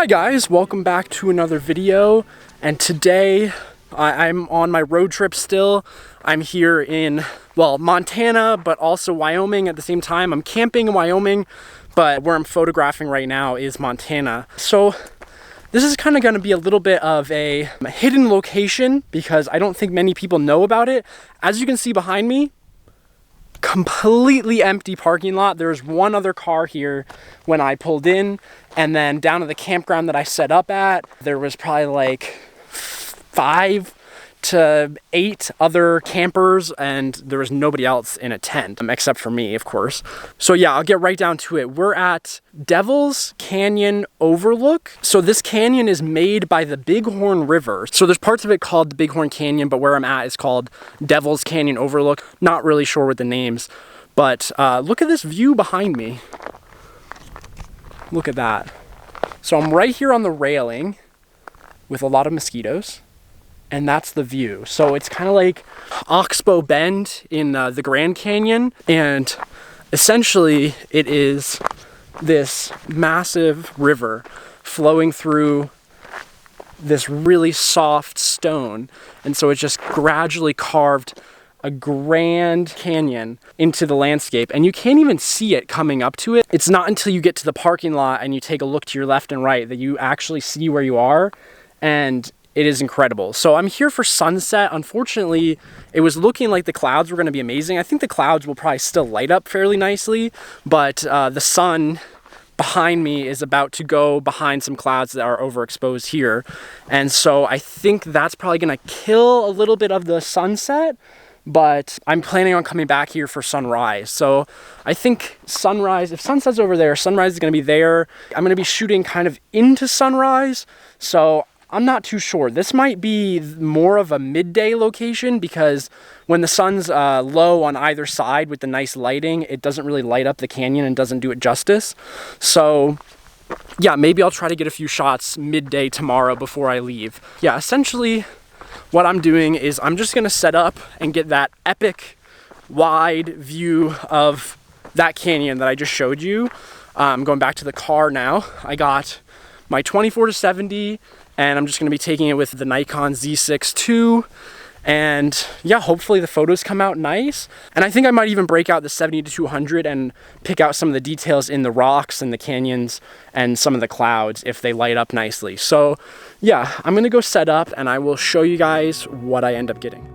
Hi guys, welcome back to another video, and today I'm on my road trip still. I'm here in, well, Montana, but also Wyoming at the same time. I'm camping in Wyoming, but where I'm photographing right now is Montana. So this is kind of going to be a little bit of a hidden location because I don't think many people know about it. As you can see behind me, completely empty parking lot. There's one other car here when I pulled in, and then down at the campground that I set up at, there was probably like 5 to 8 other campers, and there was nobody else in a tent except for me, of course. So yeah, I'll get right down to it. We're at Devil's Canyon Overlook. So this canyon is made by the Bighorn River. So there's parts of it called the Bighorn Canyon, but where I'm at is called Devil's Canyon Overlook. Not really sure with the names, but look at this view behind me. Look at that. So I'm right here on the railing with a lot of mosquitoes, and that's the view. So it's kind of like Oxbow Bend in the Grand Canyon, and essentially it is this massive river flowing through this really soft stone, and so it's just gradually carved a grand canyon into the landscape, and you can't even see it coming up to it. It's not until you get to the parking lot and you take a look to your left and right that you actually see where you are, and it is incredible. So I'm here for sunset. Unfortunately, it was looking like the clouds were going to be amazing. I think the clouds will probably still light up fairly nicely, but the sun behind me is about to go behind some clouds that are overexposed here, and so I think that's probably going to kill a little bit of the sunset. But I'm planning on coming back here for sunrise. So I think sunrise, if sunset's over there, sunrise is going to be there. I'm going to be shooting kind of into sunrise. So I'm not too sure. This might be more of a midday location because when the sun's low on either side with the nice lighting, it doesn't really light up the canyon and doesn't do it justice. So yeah, maybe I'll try to get a few shots midday tomorrow before I leave. Yeah, essentially what I'm doing is I'm just gonna set up and get that epic wide view of that canyon that I just showed you. Going back to the car now, I got my 24-70, and I'm just gonna be taking it with the Nikon Z6 II. And yeah, hopefully the photos come out nice. And I think I might even break out the 70-200 and pick out some of the details in the rocks and the canyons and some of the clouds if they light up nicely. So yeah, I'm gonna go set up and I will show you guys what I end up getting.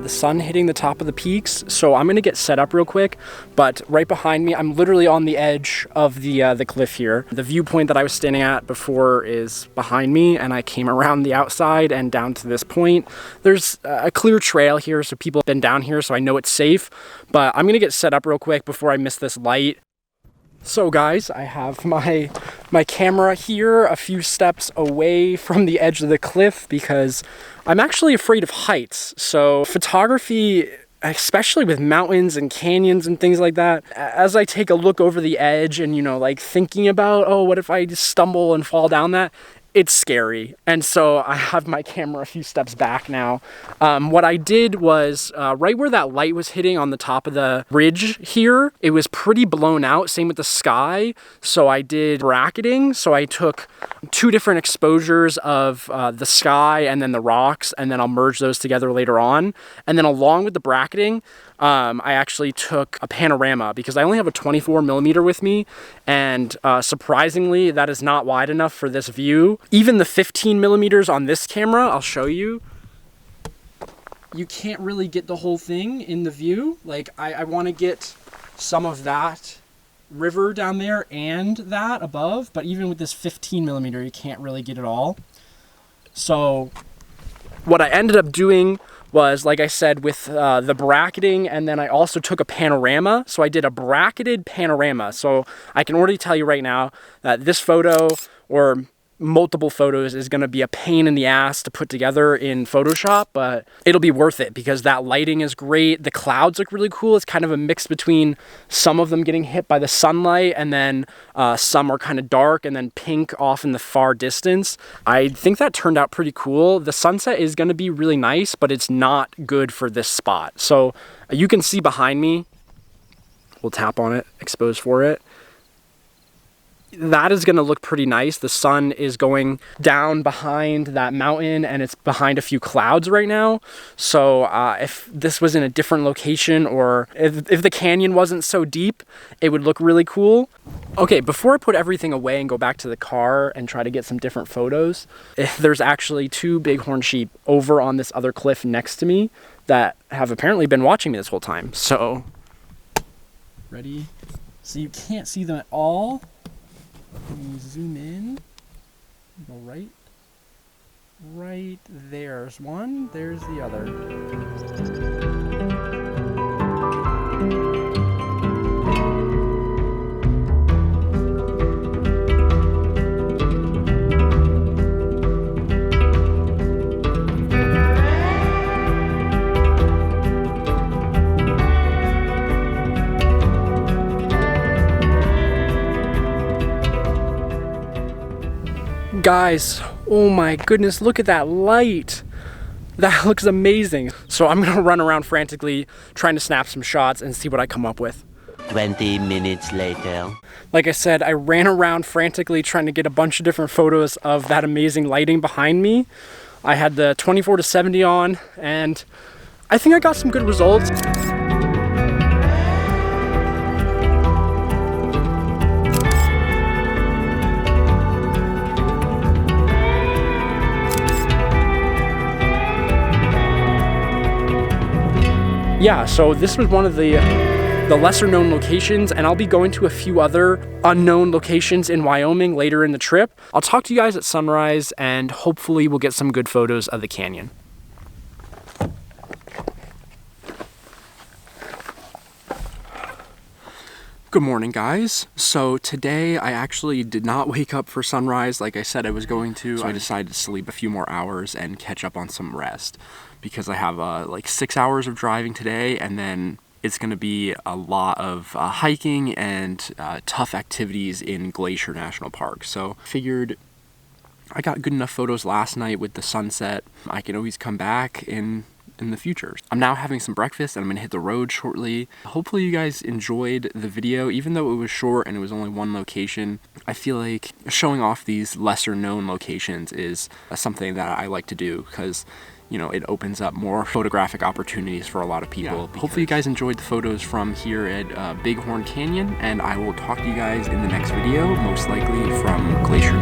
The sun hitting the top of the peaks, so I'm gonna get set up real quick. But right behind me, I'm literally on the edge of the cliff here. The viewpoint that I was standing at before is behind me, and I came around the outside and down to this point. There's a clear trail here, so people have been down here, so I know it's safe. But I'm gonna get set up real quick before I miss this light. So guys, I have my camera here a few steps away from the edge of the cliff because I'm actually afraid of heights. So photography, especially with mountains and canyons and things like that, as I take a look over the edge and, you know, like thinking about, oh, what if I just stumble and fall down that? It's scary. And so I have my camera a few steps back now. What I did was right where that light was hitting on the top of the ridge here, it was pretty blown out, same with the sky. So I did bracketing. So I took 2 different exposures of the sky and then the rocks, and then I'll merge those together later on. And then along with the bracketing, I actually took a panorama because I only have a 24mm with me, and surprisingly that is not wide enough for this view. Even the 15mm on this camera, I'll show you, you can't really get the whole thing in the view. Like I want to get some of that river down there and that above, but even with this 15mm you can't really get it all. So what I ended up doing was, like I said, with the bracketing, and then I also took a panorama. So I did a bracketed panorama. So I can already tell you right now that this photo, or multiple photos is going to be a pain in the ass to put together in Photoshop, but it'll be worth it because that lighting is great. The clouds look really cool. It's kind of a mix between some of them getting hit by the sunlight and then some are kind of dark and then pink off in the far distance. I think that turned out pretty cool. The sunset is going to be really nice, but it's not good for this spot. So you can see behind me, we'll tap on it, expose for it. That is going to look pretty nice. The sun is going down behind that mountain and it's behind a few clouds right now. So if this was in a different location or if the canyon wasn't so deep, it would look really cool. Okay, before I put everything away and go back to the car and try to get some different photos, there's actually 2 bighorn sheep over on this other cliff next to me that have apparently been watching me this whole time. So, ready? So you can't see them at all. Zoom in, go right there's one, there's the other. Guys, oh my goodness, look at that light. That looks amazing. So I'm gonna run around frantically trying to snap some shots and see what I come up with. 20 minutes later. Like I said, I ran around frantically trying to get a bunch of different photos of that amazing lighting behind me. I had the 24-70 on and I think I got some good results. Yeah, so this was one of the lesser known locations, and I'll be going to a few other unknown locations in Wyoming later in the trip. I'll talk to you guys at sunrise and hopefully we'll get some good photos of the canyon. Good morning, guys. So today I actually did not wake up for sunrise like I said I was going to. So I decided to sleep a few more hours and catch up on some rest because I have like 6 hours of driving today, and then it's going to be a lot of hiking and tough activities in Glacier National Park. So figured I got good enough photos last night with the sunset. I can always come back in the future. I'm now having some breakfast and I'm gonna hit the road shortly. Hopefully you guys enjoyed the video. Even though it was short and it was only one location, I feel like showing off these lesser known locations is something that I like to do because, you know, it opens up more photographic opportunities for a lot of people. Yeah, hopefully you guys enjoyed the photos from here at Bighorn Canyon, and I will talk to you guys in the next video, most likely from Glacier